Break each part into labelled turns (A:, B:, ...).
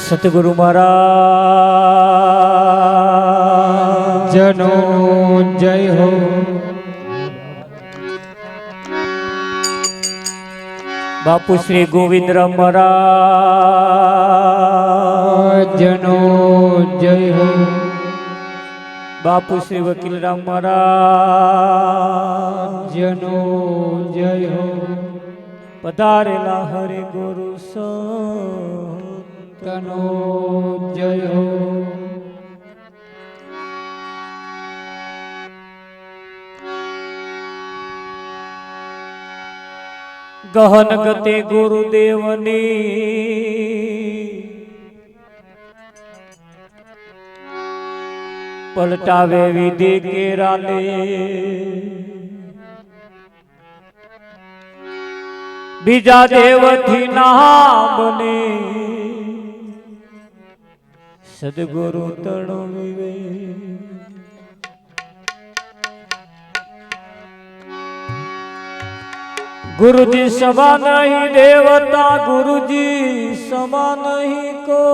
A: સતગુરુ મહારાજ
B: જનો જય હો.
A: બાપુ શ્રી ગોવિંદરામ મહારાજ
B: જનો જય હો.
A: બાપુ શ્રી વકીલરામ મહારાજ
B: જનો જય હો.
A: પધારેલા હરે ગુરુ સંતનો
B: જય હો.
A: ગહન ગતે ગુરુદેવની પલટાવે વિધિ કેરાલે બીજા દેવથી ના બને સદગુરુ તણવીવે गुरुजी समा नहीं देवता गुरुजी समा नहीं को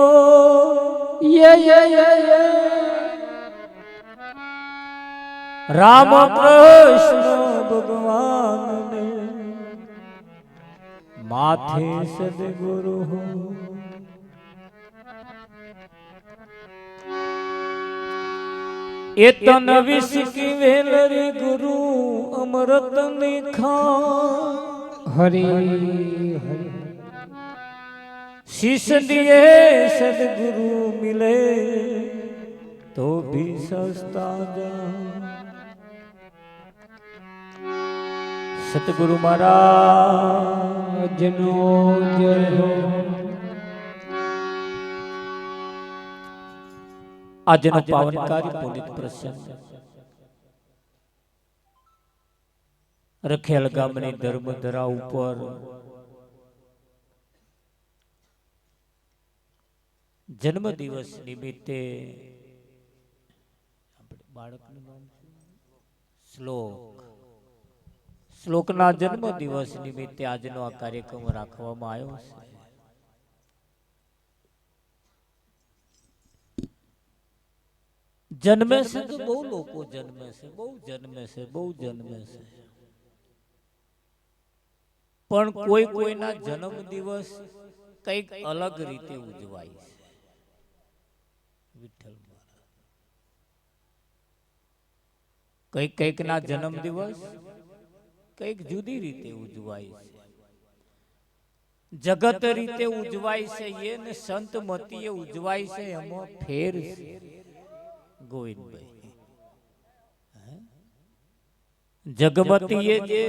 A: ये राम कृष्ण भगवान ने माथे सदगुरु हो एतन विष की वेलरी गुरु अमृत निखा
B: हरि हरि
A: शीश दिए सदगुरु मिले तो भी सस्ता जा सतगुरु महाराज
B: जनो जय हो.
A: આજનો પાવનકારી પુનિત પ્રસંગ રખેલ ગામની ધર્મધરા ઉપર જન્મ દિવસ નિમિત્તે બાળકનું નામ શ્લોકના જન્મ દિવસ નિમિત્તે આજનો આ કાર્યક્રમ રાખવામાં આવ્યો છે. જન્મે છે તો બહુ લોકો જન્મે છે, બહુ જન્મે છે, બહુ જન્મે છે, પણ કોઈ કોઈના જન્મ દિવસ કઈક અલગ રીતે ઉજવાય છે. વિઠ્ઠલ કઈક કઈક ના જન્મ દિવસ કઈક જુદી રીતે ઉજવાય છે. જગત રીતે ઉજવાય છે એ ને સંત મતીએ ઉજવાય છે એમાં ફેર છે. ગોવિંદભાઈ જગમતીએ જે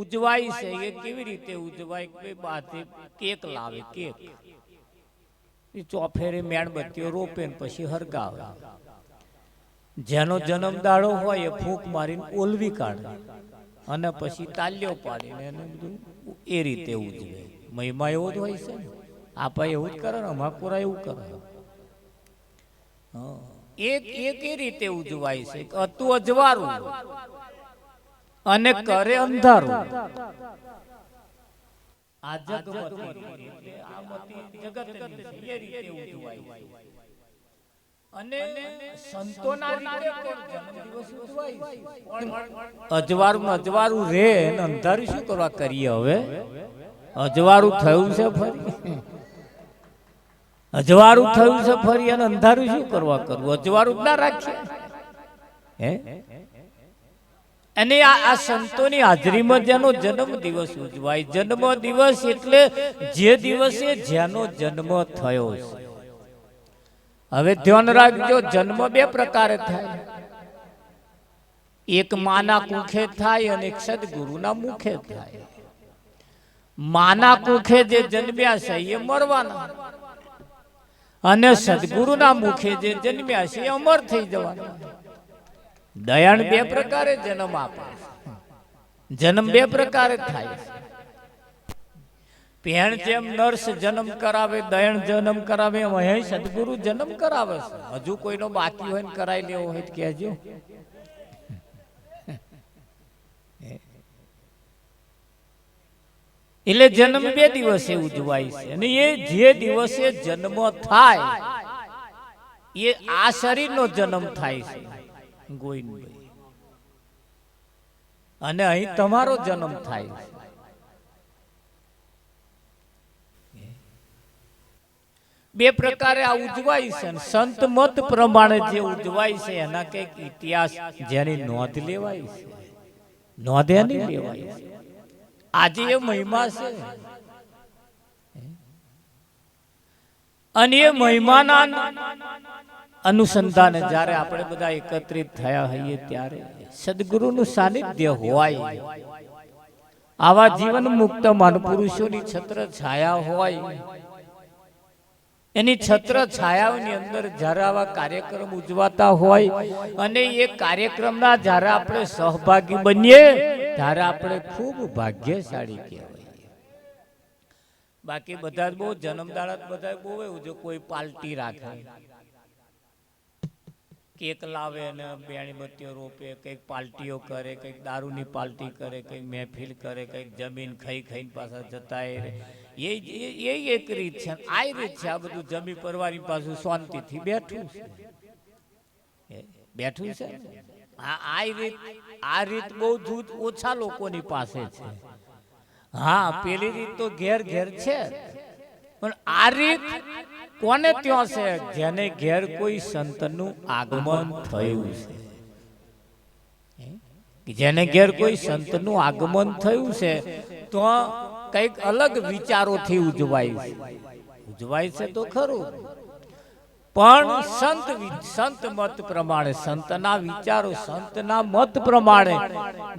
A: ઉજવાય છે એ કેવી રીતે ઉજવાય? કોઈ બાતે કેક લાવે, કેક ચોફેરે મેણબત્તીઓ રોપે ને પછી હરગાવે. જેનો જન્મ દાડો હોય એ ફૂંક મારીને ઓલવી કાઢે અને પછી તાલ્યો પાડીને એને બધું એ રીતે ઉજવે. મહિમા એવો જ હોય છે ને. આપા એવું જ કરે ને, અમાકુરા એવું કરે. એક એ રીતે ઉજવાય છે. હતું અજવાળું અને કરે અંધારું. આ જગમતી એટલે આ મતી જગતની એ રીતે ઉજવાય છે. અને સંતોના રીતે પણ જન્મદિવસ ઉજવાય છે. અજવાળું રે અને અંધારું શું કરવા કરીએ? હવે અજવાળું થયું છે ફરી, અજવાળું થયું છે ફરી અને અંધારું શું કરવા કરવું? અજવાળું ના રાખીએ હે. અને આ સંતોની હાજરીમાં જેનો જન્મ દિવસ ઉજવાય, જન્મ દિવસ એટલે જે દિવસે જેનો જન્મ થયો છે. હવે ધ્યાન રાખજો, જન્મ બે પ્રકારે થાય. એક માના કુખે થાય અને એક સદગુરુના મુખે થાય. માના કુખે જે જન્મ્યા છે એ મરવાના અને સદગુરુના મુખે જે જન્મ્યા છે અમર થઈ જવાના. દયાણ બે પ્રકારે જન્મ આપે. જન્મ બે પ્રકારે થાય છે. પેણ જેમ નર્સ જન્મ કરાવે, દયણ જન્મ કરાવે, એમ અહીં સદગુરુ જન્મ કરાવે છે. હજુ કોઈનો બાકી હોય ને કરાવી લેવો હોય તો કહેજો. એટલે જન્મ 2 દિવસે ઉજવાય છે અને એ જે દિવસે જન્મ થાય એ આ શરીરનો જન્મ થાય છે ગોવિંદભાઈ, અને અહીં તમારો જન્મ થાય છે. બે પ્રકારે આ ઉજવાય છે. સંત મત પ્રમાણે જે ઉજવાય છે એના કઈક ઇતિહાસ જેની નોંધ લેવાય છે, નોંધ એની લેવાય છે. આજે એ મહિમા છે અને એ મહિમાના અનુસંધાને જ્યારે આપણે બધા એકત્રિત થયા હોઈએ ત્યારે સદગુરુનું સાનિધ્ય હોય, આવા જીવન મુક્ત મહાપુરુષોની છત્ર છાયા હોય, એની છત્ર છાયાઓની અંદર જ્યારે આવા કાર્યક્રમ ઉજવાતા હોય અને એ કાર્યક્રમના જ્યારે આપણે સહભાગી બનીએ ત્યારે આપણે ખૂબ ભાગ્યશાળી કહેવાય. બાકી બધા બહુ જન્મદાડા બધા બહુ એવું છે, કોઈ પાર્ટી રાખે, કેક લાવે ને બેણીબત્તીઓ રોપે, કંઈક પાર્ટીઓ કરે, કંઈક દારૂની પાર્ટી કરે, કંઈક મહેફિલ કરે, કંઈક જમીન ખાઈ ખાઈને પાછા જતા એ એક રીત છે. આ રીત છે, આ બધું જમી પરવારી પાછું શાંતિથી બેઠું છે, બેઠું છે. આ રીત બહુ જૂથ ઓછા લોકોની પાસે છે. હા, પેલી રીત તો ઘેર ઘેર છે, પણ આ રીત કોને ત્યાં છે? જેને ઘેર કોઈ સંતનું આગમન થયું છે, જેને ઘેર કોઈ સંતનું આગમન થયું છે તો કઈક અલગ વિચારોથી ઉજવાય છે. ઉજવાય છે તો ખરું, પણ સંત મત પ્રમાણે, સંતના વિચારો, સંતના મત પ્રમાણે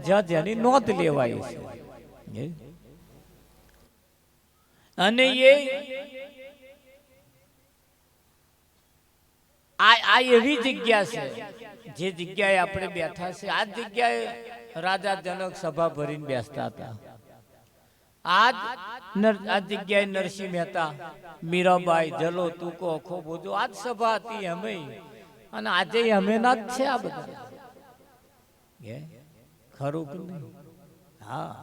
A: જ્યાં જેની નોંધ લેવાય છે. અને આ એવી જગ્યા છે જે જગ્યાએ આપણે બેઠા છે. આ જગ્યાએ રાજા જનક સભા ભરીને બેસતા હતા. આ જગ્યાએ નરસિંહ મહેતા, મીરાબાઈ, જલો, તુકો, ખોબો, જો આજ સભા હતી અમે, અને આજે અમે ના જ છે આ બધા. ખરું કે નહીં? હા,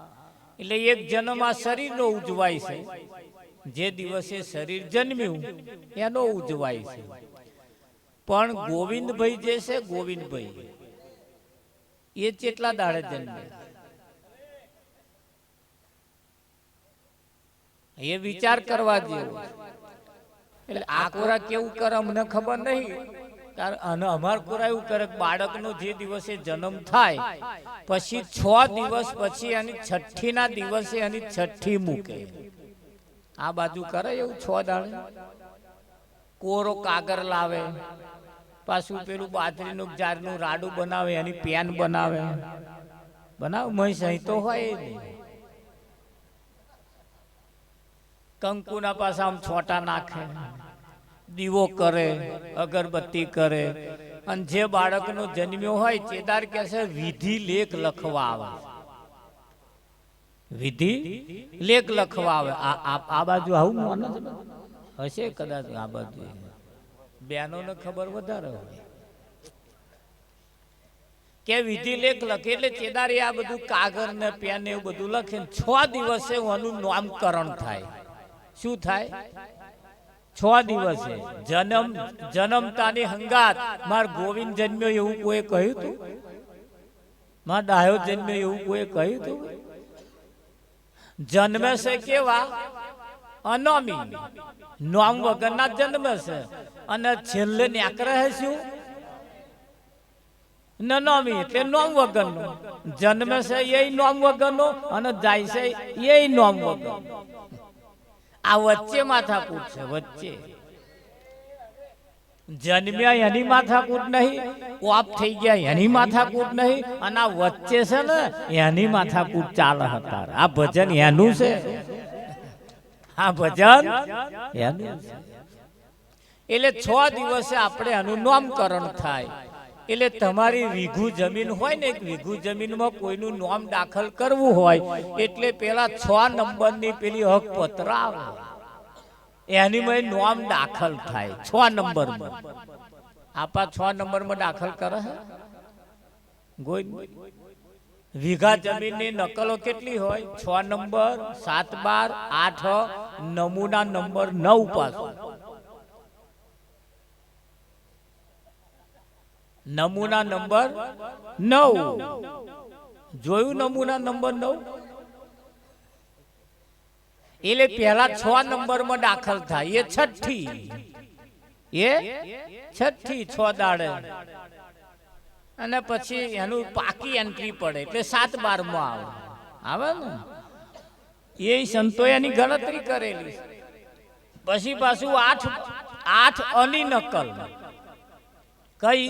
A: એટલે એક જન્મ આ શરીરનો ઉજવાય છે, જે દિવસે શરીર જન્મ્યું એનો ઉજવાય છે. પણ ગોવિંદભાઈ જે છે, ગોવિંદભાઈ એ કેટલા દાડે જન્મે એ વિચાર કરવા જેવો. એટલે આ કોરા કેવું કરે અમને ખબર નહીં, અને અમાર કોરા એવું કરે, બાળકનો જે દિવસે જન્મ થાય પછી 6 દિવસ પછી એની છઠ્ઠી ના દિવસે એની છઠ્ઠી મૂકે. આ બાજુ કરે એવું 6 દાડે કોરો કાગર લાવે, પાછું પેલું બાજરીનું જારનું રાડું બનાવે, એની પેન બનાવે, મહી સહી તો હોય નહીં. કંકુના પાછા આમ છોટા નાખે, દીવો કરે, અગરબત્તી કરે, અને જે બાળકનો જન્મ્યો હોય ચેદાર કે છે વિધિ લેખ લખવા આવે, વિધિ લેખ લખવા આવે. આ બાજુ આવું માનો હશે કદાચ, આ બાજુ બેનોને ખબર વધારે હોય કે વિધિ લેખ લખે એટલે ચેદાર આ બધું કાગળ ને પેન એવું બધું લખે. 6 દિવસે આનું નામકરણ થાય. શું થાય? 6 દિવસે જન્મતાની હંગાત માર ગોવિંદ જન્મ્યો એવું કોઈ કહ્યું તું? માર ડાયો જન્મ્યો એવું કોઈ કહ્યું તું? જન્મે છે કેવા? અનામી, નામ વગરના જન્મે છે, અને છેલ્લે ન્યાકરે છે શું? નનામી, એટલે નામ વગરનો. જન્મે છે એ નામ વગરનો અને જાય છે એ નામ વગર. આ વચ્ચે માથાકૂટ છે. વચ્ચે જન્મ્યા એની માથાકૂટ નહીં, ઓફ થઈ ગયા એની માથાકૂટ નહીં, અને આ વચ્ચે છે ને એની માથાકૂટ ચાલે હતા. આ ભજન એનું છે, આ ભજન એનું છે. એટલે 6 દિવસે આપણે આનું નામકરણ થાય. એટલે તમારી વીઘુ જમીન હોય ને, એક વીઘુ જમીનમાં કોઈનું નામ દાખલ કરવું હોય એટલે પેલા 6 નંબરની પેલી હકપત્ર આવે, એની માં નામ દાખલ થાય. 6 નંબરમાં આપા 6 નંબરમાં દાખલ કરે ગોઈ વીઘા જમીનની નકલો કેટલી હોય? 6 નંબર, 7, 12, 8, નમૂના નંબર 9 પાછો. નમૂના નંબર 9 જોયું? નમૂના નંબર 9 એટલે પહેલા 6 નંબરમાં દાખલ થાય. એ છઠ્ઠી 6 દાડે, અને પછી એનું પાકી એન્ટ્રી પડે એટલે 7, 12 માં આવે ને. એ સંતો એની ગણતરી કરેલી. પછી પાછું 8 અની નકલ. કઈ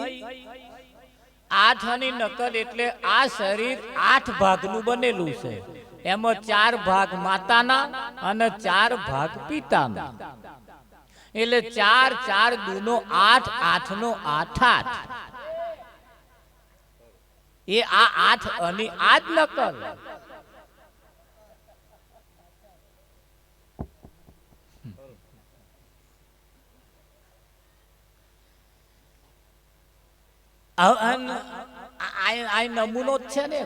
A: 8 અની નકલ? એટલે આ શરીર 8 ભાગનું બનેલું છે. એમાં 4 ભાગ માતાના અને 4 ભાગ પિતાના. એટલે 4, 4 દૂનો 8, 8 નો 8, 8. એ આ 8 અની આ જ નકલ. આ નમૂનો જ છે ને.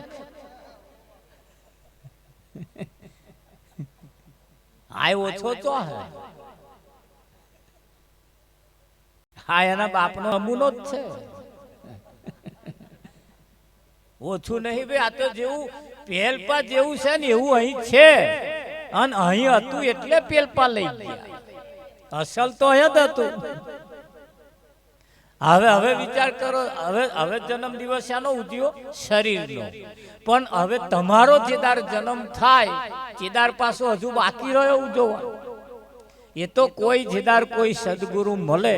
A: આ ઓછો તો હા, એના બાપનો નમૂનો જ છે. ઓછું નહીં ભાઈ. આ તો જેવું પેલપા જેવું છે ને એવું અહીં છે. અને અહીં હતું એટલે પેલપા લઈ ગયા. અસલ તો અહીં જ હતું. હવે વિચાર કરો. હવે જન્મ દિવસ શાનો ઉજ્યો? શરીરનો. પણ હવે તમારો જેદાર જન્મ થાય જેદાર પાછો હજુ બાકી રહ્યો ઉજવવા. એ તો કોઈ જેદાર કોઈ સદગુરુ મળે.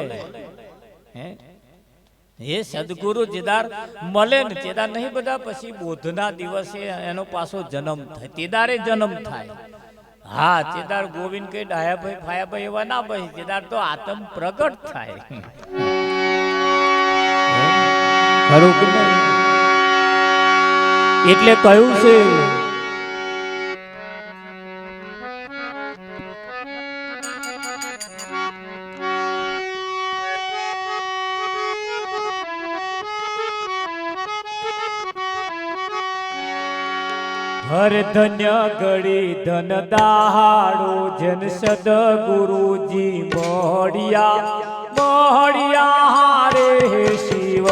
A: એ સદગુરુ જેદાર મળે ને તેદાર નહીં બધા પછી બોધના દિવસે એનો પાછો જન્મ થાય. તેદારે જન્મ થાય. હા, તેદાર ગોવિંદ કે ડાયાભાઈ ફાયાભાઈ એવા ના ભાઈ. તેદાર તો આત્મ પ્રગટ થાય. ખરું કે નહીં? એટલે કહ્યું છે હર ધન્ય ગળી ધન દાહાડો જન સદગુરુજી મળ્યા હારે શિવ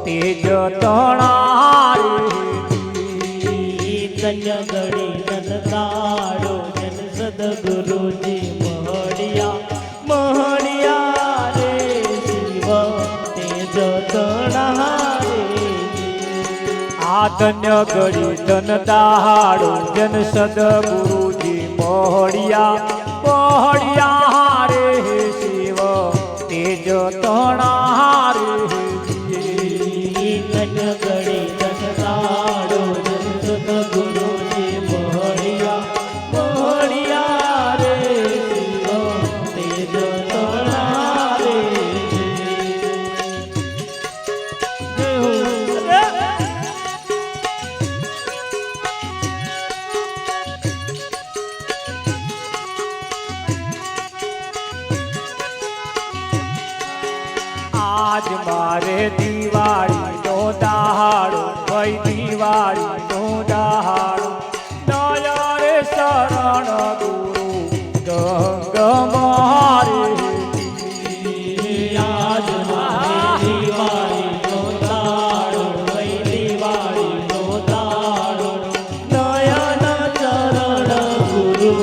A: તેજ તણારે.
C: ધન્ય ગળી ધન દાહાડો જન સદગુરુજી મળ્યા રે શિવ તેજ તણારે.
A: આ ધન્ય ગળી ધન દાહાડો જન સદગુરુજી મળ્યા રે શિવ તેજ તણારે.
C: ધન્ય ગળી ધન દાહાડો જન સદગુરુજી મળ્યા રે શિવ તેજ તણારે.
A: આજ મારે દિવાળી નો દહાડો, ભાઈ દિવાળી નો દહાડો. દયા રે શરણ ગુરુ ગંગ મારે.
C: આજ મારે દિવાળીનો દાડો, ભાઈ દિવાળીનો દાડો. નયન ચરણ ગુરુ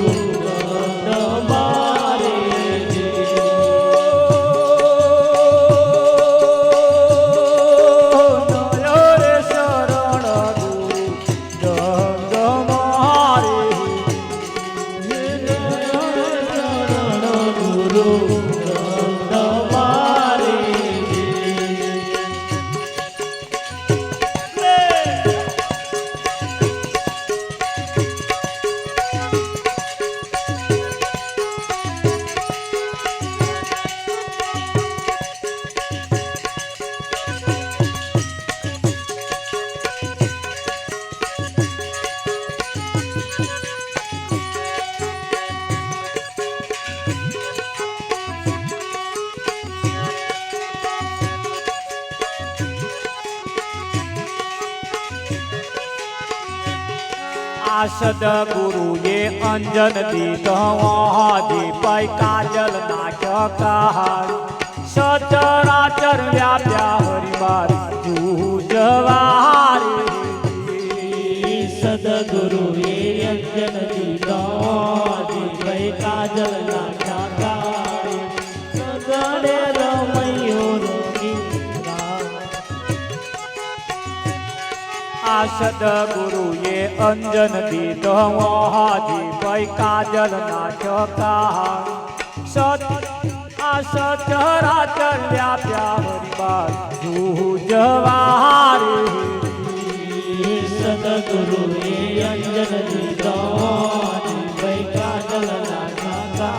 C: ગંગ મારે.
A: દયા રે શરણ ગુરુ આ સદગુરુએ અંજન દીધો દીપય કાજલ નાખ્યો કહાર સચરાચર વ્યાપ્યા હરિવાર જુજવારી
C: સદગુરુએ અંજન દીધો દીપય કાજલ નાખ્યા સગડે રમૈયો
A: આ સદગુરુએ અંજન દીધો દીપય કાજલ નાખ્યો કહાર આ સચરાચર વ્યાપ્યા હરિવાર જુજવારી
C: સદગુરુએ અંજન દીધો દીપય કાજલ નાખ્યા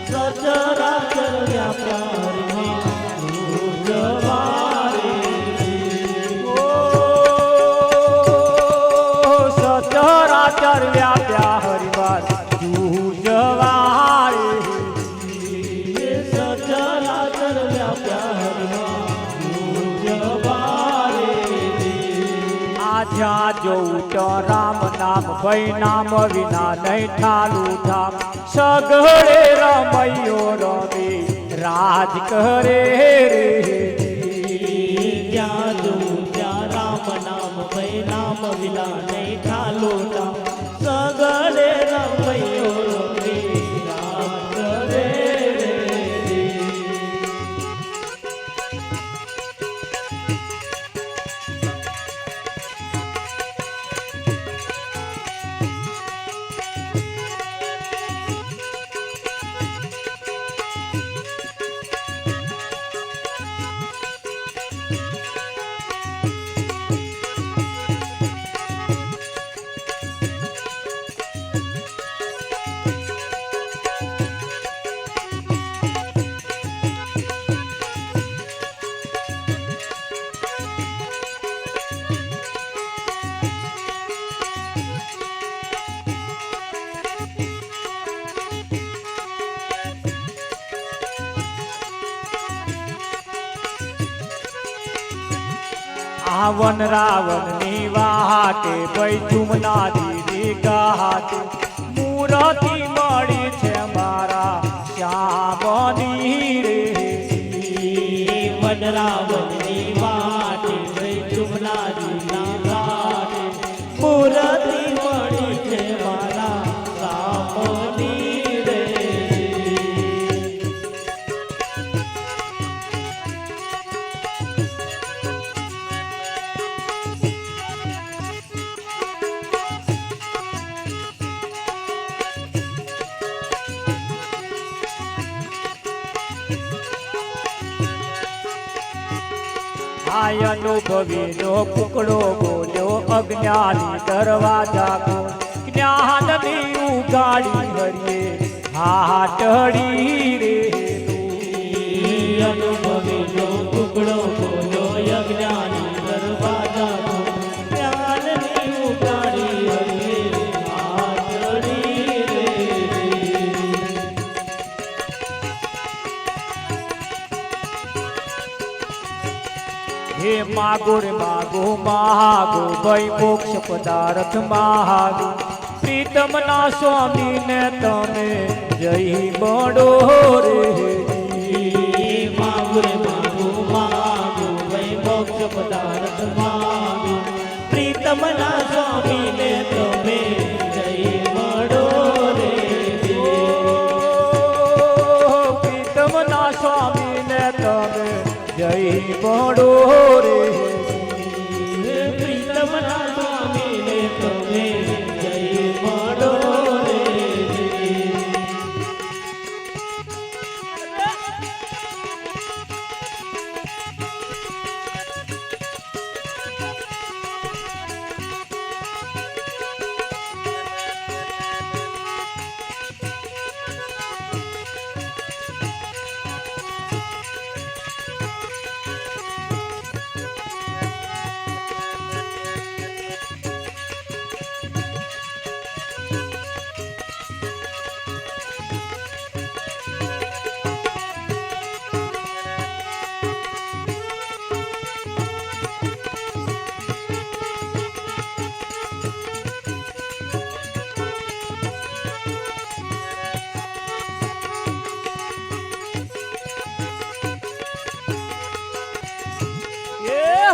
C: સચરાચર વ્યાપ્યા
A: સચરાચર વ્યાપ્યા હરિવાર જુજવારી
C: સચરાચર વ્યાપ્યા
A: આ જ્યાં જોઉં તો રામ નામ ભય નામ વિના નહીં ઠાલું ધામ સગડે રમૈયો રમે રાજ કરે રે
C: જ્યાં જોઉં ત્યાં રામ નામ ભય નામ વિના નહીં ઠાલોટા સગડે રમૈયો રમે રામ કરે
A: આવન રાવણ ની વાહાટે વૈજુમના દીદી ગાતે મૂરતિ મળી છે મારા શ્યામની રે
C: વન રાવણની વાટે વૈજુમના દીના ઘાટે મૂરતિ મળી છે મારા સામની રે
A: આય અનુભવીનો કુકડો બોલ્યો અજ્ઞાની દરવાજા ખોલ જ્ઞાનની ઉગાડી હરિયે હાટડી રે
C: અનુભવીનો ટુકડો બોલો અજ્ઞાની દરવાજા જ્ઞાનની ઉગાડી હરિયે હાથડી રે
A: હે માગો રે માગો માગો ભય મોક્ષ પદાર્થ માગો પ્રીતમ ના સ્વામી ને તમે જય બડો રે
C: માગો રે માગો માગો વૈ મોક્ષ પદાર્થ માગો પ્રીતમ ના સ્વામી ને તમે જય મળો રે
A: પ્રીતમ ના સ્વામી ને તમે જય બડો રે
C: પ્રીતમ ના સ્વામી ને તમે જય મળો રે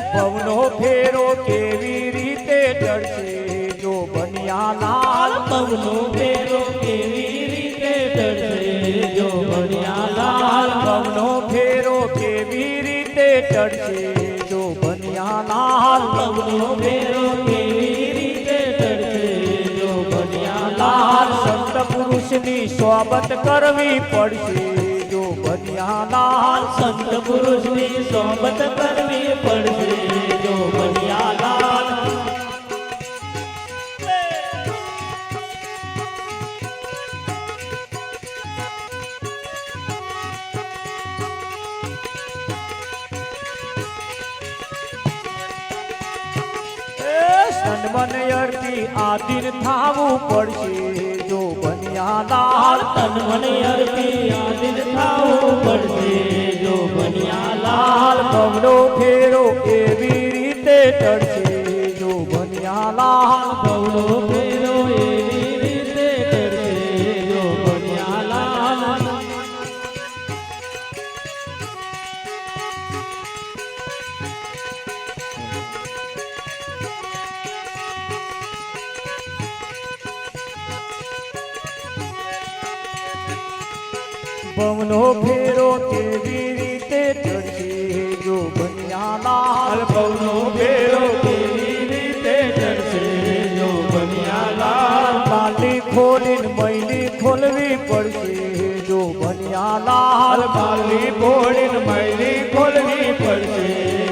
A: ભવનો ફેરો કેવી રીતે ટળશે જો બન્યા લાલ
C: પવનો ફેરો કેવી રીતે ટળશે જો બન્યા લાલ
A: ભવનો ફેરો કેવી રીતે ટળશે જો બન્યા લાલ
C: પવનો ફેરો કેવી રીતે ટળશે જો બન્યા
A: લાલ
C: લાલ
A: સંત પુરુષની સોબત કરવી પડશે જો બન્યા લાલ
C: સંત પુરુષની સોબત કરવી પડશે જો બન્યા લાલ
A: સન્મન અર્થી આધીન થાવું પડશે જો બન્યા લાલ
C: તન મને અર્પી આદિત થાવું પડશે જો બન્યા લાલ
A: ભવનો ફેરો એવી રીતે ટળશે જો બન્યા લાલ
C: પવનો ફેરો એવી રીતે ટળશે જો બન્યા લાલ
A: ભવનો ફેરો કેવી રીતે ટળશે જો બન્યા લાલ
C: પવનો ફેરો કેવી રીતે ટળશે જો બન્યા લાલ
A: બાલી ખોલીને મૈલી ખોલવી પડશે જો બન્યા લાલ
C: બાલી ફોડીને મૈલી ખોલવી પડશે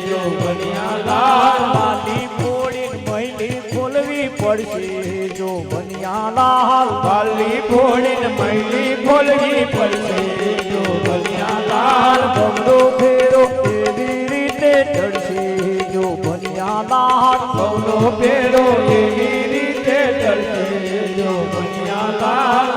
C: જો બન્યા લાલ
A: બાલી ખોલીને મૈલી ખોલવી પડશે જો બન્યા લાલ
C: બાલી ફોડીને મૈલી ખોલવી પડશે જો બન્યા લાલ
A: ભવનો ફેરો કેવી રીતે ટળશે જો બન્યા લાલ
C: પવનો ફેરો એવી રીતે ટળશે જો બન્યા લાલ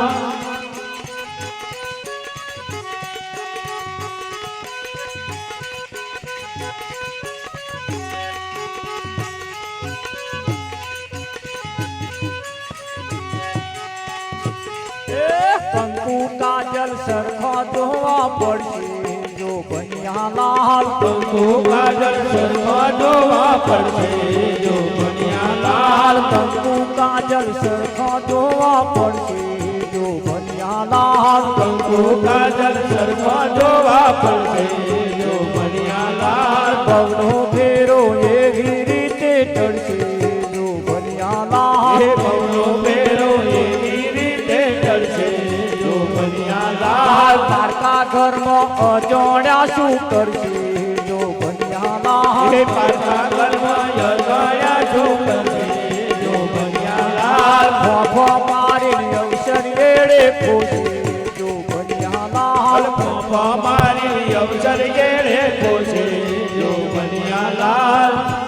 A: કંકુ કાજલ સરખા જોવા પડશે જો બન્યા લાલ
C: કંકુ કાજલ સરખા જોવા પડશે જો બન્યા લાલ
A: કંકુ કાજલ સરખા જોવા પડશે જો બન્યા લાલ
C: કંકુ કાજલ સરખા જોવા પડશે જો બન્યા લાલ
A: ભવનો ફેરો એવી રીતે ટળશે જો બન્યા લાલ
C: હે પવનો ફેરો એવી રીતે ટળશે જો બન્યા લાલ
A: પારકા ઘરમાં અજોડ્યા શું કરશે જો બન્યા લાલ
C: હે પારકા ઘરમાં યજ્ઞયા શું કરશે જો બન્યા લાલ
A: ફોફો મારી અવસર એડે ખોશે જો બન્યા લાલ
C: ફોફા મારી અવસર ગેળે ખોશે જો બન્યા લાલ